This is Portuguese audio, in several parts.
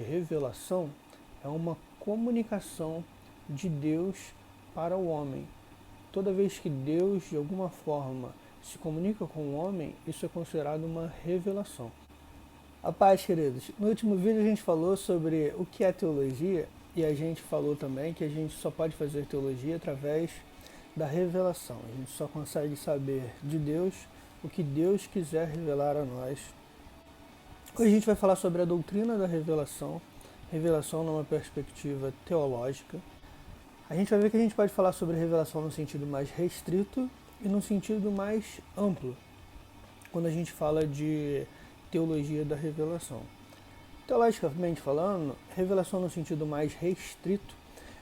Revelação é uma comunicação de Deus para o homem. Toda vez que Deus, de alguma forma, se comunica com o homem, isso é considerado uma revelação. A paz, queridos. No último vídeo a gente falou sobre o que é teologia e a gente falou também que a gente só pode fazer teologia através da revelação. A gente só consegue saber de Deus o que Deus quiser revelar a nós. Hoje a gente vai falar sobre a doutrina da revelação, revelação numa perspectiva teológica. A gente vai ver que a gente pode falar sobre revelação no sentido mais restrito e no sentido mais amplo, quando a gente fala de teologia da revelação. Teologicamente falando, revelação no sentido mais restrito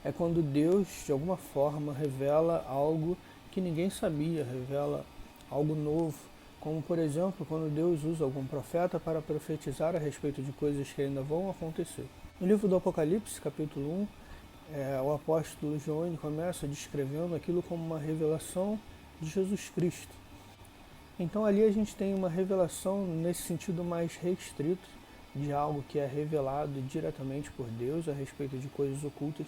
é quando Deus, de alguma forma, revela algo que ninguém sabia, revela algo novo, como, por exemplo, quando Deus usa algum profeta para profetizar a respeito de coisas que ainda vão acontecer. No livro do Apocalipse, capítulo 1, o apóstolo João começa descrevendo aquilo como uma revelação de Jesus Cristo. Então ali a gente tem uma revelação nesse sentido mais restrito, de algo que é revelado diretamente por Deus a respeito de coisas ocultas.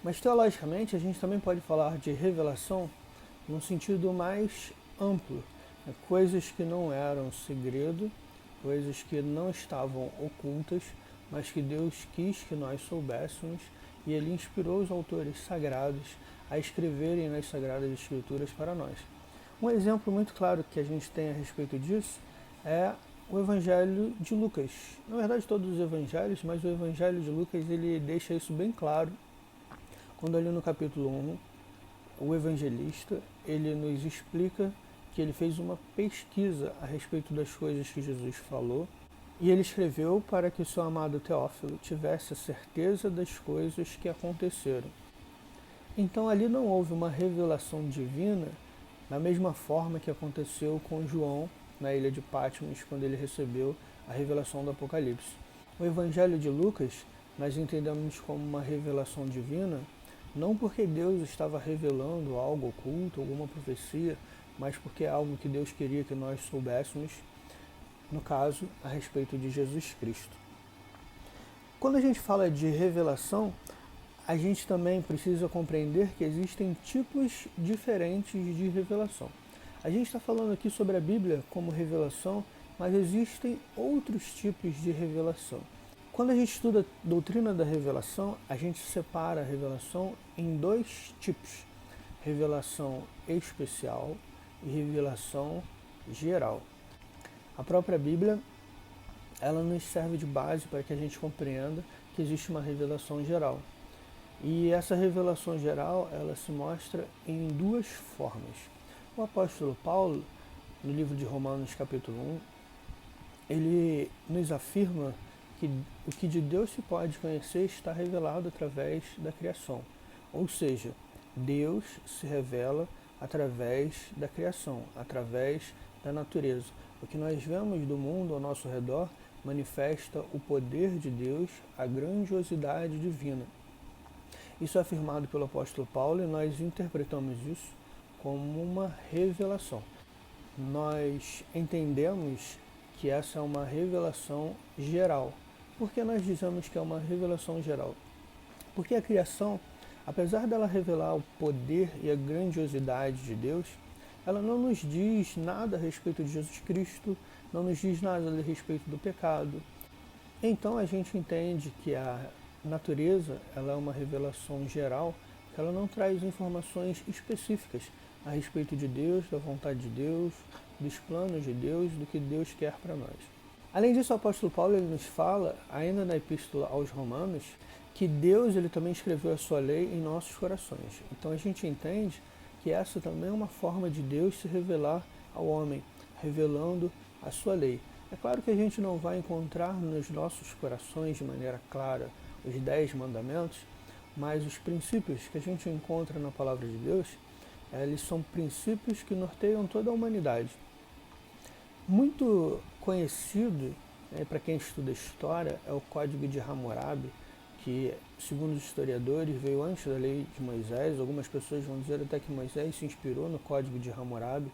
Mas teologicamente a gente também pode falar de revelação num sentido mais amplo, coisas que não eram segredo, coisas que não estavam ocultas, mas que Deus quis que nós soubéssemos, e Ele inspirou os autores sagrados a escreverem nas Sagradas Escrituras para nós. Um exemplo muito claro que a gente tem a respeito disso é o Evangelho de Lucas. Na verdade, todos os evangelhos, mas o Evangelho de Lucas ele deixa isso bem claro, quando ali no capítulo 1, o evangelista ele nos explica que ele fez uma pesquisa a respeito das coisas que Jesus falou, e ele escreveu para que o seu amado Teófilo tivesse a certeza das coisas que aconteceram. Então ali não houve uma revelação divina da mesma forma que aconteceu com João na ilha de Patmos, quando ele recebeu a revelação do Apocalipse. O Evangelho de Lucas nós entendemos como uma revelação divina, não porque Deus estava revelando algo oculto, alguma profecia, mas porque é algo que Deus queria que nós soubéssemos, no caso, a respeito de Jesus Cristo. Quando a gente fala de revelação, a gente também precisa compreender que existem tipos diferentes de revelação. A gente está falando aqui sobre a Bíblia como revelação, mas existem outros tipos de revelação. Quando a gente estuda a doutrina da revelação, a gente separa a revelação em dois tipos: revelação especial e revelação geral. A própria Bíblia, ela nos serve de base para que a gente compreenda que existe uma revelação geral. E essa revelação geral, ela se mostra em duas formas. O apóstolo Paulo, no livro de Romanos capítulo 1, ele nos afirma que o que de Deus se pode conhecer está revelado através da criação. Ou seja, Deus se revela através da criação, através da natureza. O que nós vemos do mundo ao nosso redor manifesta o poder de Deus, a grandiosidade divina. Isso é afirmado pelo apóstolo Paulo e nós interpretamos isso como uma revelação. Nós entendemos que essa é uma revelação geral. Por que nós dizemos que é uma revelação geral? Porque a criação, apesar dela revelar o poder e a grandiosidade de Deus, ela não nos diz nada a respeito de Jesus Cristo, não nos diz nada a respeito do pecado. Então a gente entende que a natureza ela é uma revelação geral, que ela não traz informações específicas a respeito de Deus, da vontade de Deus, dos planos de Deus, do que Deus quer para nós. Além disso, o apóstolo Paulo ele nos fala, ainda na epístola aos Romanos, que Deus ele também escreveu a sua lei em nossos corações. Então a gente entende que essa também é uma forma de Deus se revelar ao homem, revelando a sua lei. É claro que a gente não vai encontrar nos nossos corações de maneira clara os 10 mandamentos, mas os princípios que a gente encontra na palavra de Deus, eles são princípios que norteiam toda a humanidade. Muito conhecido, para quem estuda história, é o Código de Hammurabi, que, segundo os historiadores, veio antes da lei de Moisés. Algumas pessoas vão dizer até que Moisés se inspirou no Código de Hammurabi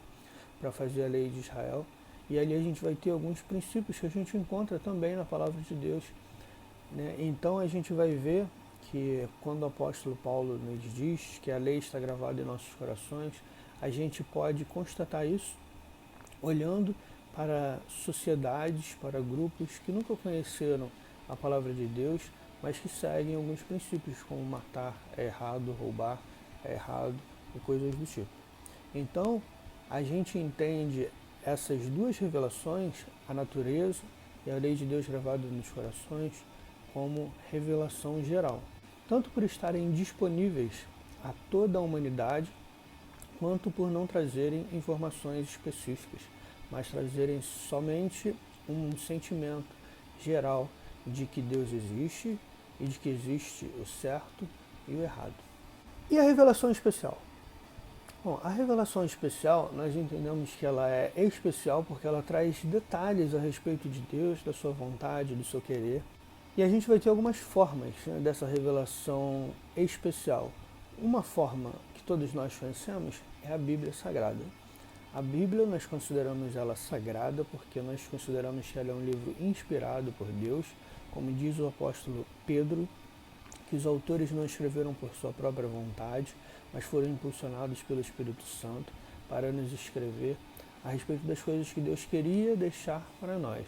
para fazer a lei de Israel. E ali a gente vai ter alguns princípios que a gente encontra também na palavra de Deus. né? Então a gente vai ver que quando o apóstolo Paulo nos diz que a lei está gravada em nossos corações, a gente pode constatar isso olhando para sociedades, para grupos que nunca conheceram a palavra de Deus, mas que seguem alguns princípios, como matar é errado, roubar é errado e coisas do tipo. Então, a gente entende essas duas revelações, a natureza e a lei de Deus gravada nos corações, como revelação geral, tanto por estarem disponíveis a toda a humanidade, quanto por não trazerem informações específicas, mas trazerem somente um sentimento geral de que Deus existe e de que existe o certo e o errado. E a revelação especial? Bom, a revelação especial, nós entendemos que ela é especial porque ela traz detalhes a respeito de Deus, da sua vontade, do seu querer. E a gente vai ter algumas formas, né, dessa revelação especial. Uma forma que todos nós conhecemos é a Bíblia Sagrada. A Bíblia, nós consideramos ela sagrada porque nós consideramos que ela é um livro inspirado por Deus, como diz o apóstolo Pedro, que os autores não escreveram por sua própria vontade, mas foram impulsionados pelo Espírito Santo para nos escrever a respeito das coisas que Deus queria deixar para nós.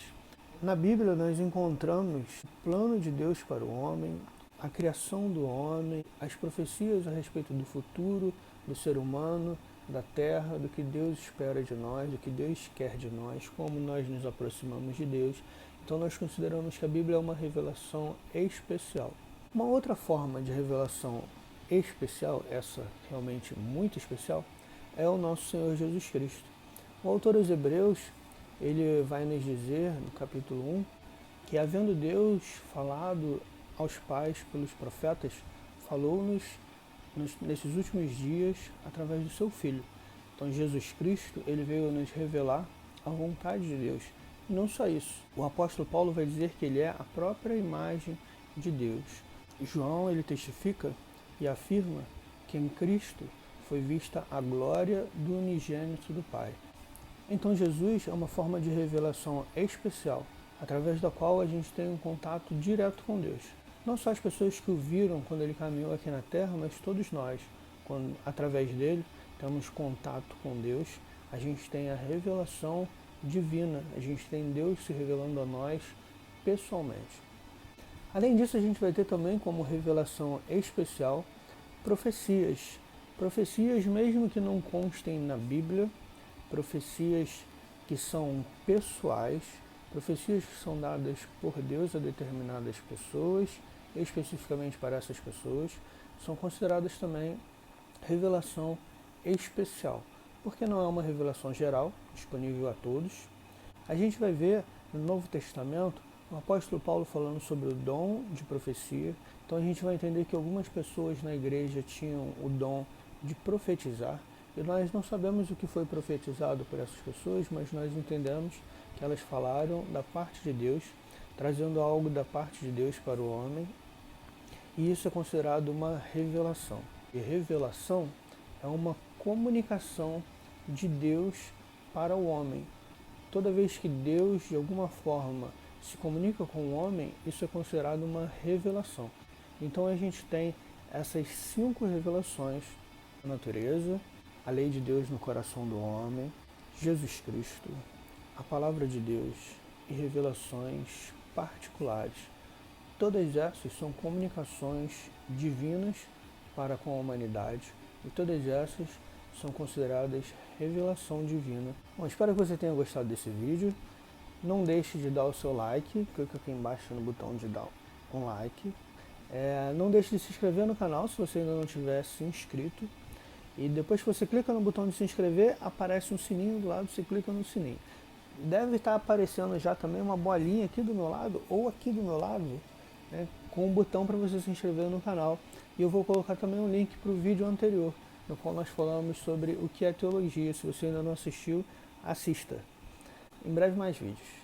Na Bíblia nós encontramos o plano de Deus para o homem, a criação do homem, as profecias a respeito do futuro, do ser humano, da terra, do que Deus espera de nós, do que Deus quer de nós, como nós nos aproximamos de Deus. Então nós consideramos que a Bíblia é uma revelação especial. Uma outra forma de revelação especial, essa realmente muito especial, é o nosso Senhor Jesus Cristo. O autor aos Hebreus, ele vai nos dizer, no capítulo 1, que havendo Deus falado aos pais pelos profetas, falou-nos nesses últimos dias através do seu Filho. Então Jesus Cristo, ele veio nos revelar a vontade de Deus. E não só isso, o apóstolo Paulo vai dizer que ele é a própria imagem de Deus. João, ele testifica e afirma que em Cristo foi vista a glória do unigênito do Pai. Então Jesus é uma forma de revelação especial, através da qual a gente tem um contato direto com Deus. Não só as pessoas que o viram quando ele caminhou aqui na Terra, mas todos nós, quando através dele temos contato com Deus, a gente tem a revelação divina, a gente tem Deus se revelando a nós pessoalmente. Além disso, a gente vai ter também como revelação especial profecias. Profecias mesmo que não constem na Bíblia, profecias que são pessoais, profecias que são dadas por Deus a determinadas pessoas, especificamente para essas pessoas, são consideradas também revelação especial, porque não é uma revelação geral, disponível a todos. A gente vai ver no Novo Testamento o apóstolo Paulo falando sobre o dom de profecia. Então a gente vai entender que algumas pessoas na igreja tinham o dom de profetizar, e nós não sabemos o que foi profetizado por essas pessoas, mas nós entendemos que elas falaram da parte de Deus, trazendo algo da parte de Deus para o homem, e isso é considerado uma revelação. E revelação é uma comunicação de Deus para o homem. Toda vez que Deus, de alguma forma, se comunica com o homem, isso é considerado uma revelação. Então a gente tem essas 5 revelações: a natureza, a lei de Deus no coração do homem, Jesus Cristo, a palavra de Deus e revelações particulares. Todas essas são comunicações divinas para com a humanidade, e todas essas são consideradas revelação divina. Bom, espero que você tenha gostado desse vídeo. Não deixe de dar o seu like, clica aqui embaixo no botão de dar um like. Não deixe de se inscrever no canal se você ainda não tiver se inscrito. E depois que você clica no botão de se inscrever, aparece um sininho do lado, você clica no sininho. Deve estar aparecendo já também uma bolinha aqui do meu lado, ou aqui do meu lado, né, com um botão para você se inscrever no canal. E eu vou colocar também um link para o vídeo anterior, no qual nós falamos sobre o que é teologia. Se você ainda não assistiu, assista. Em breve mais vídeos.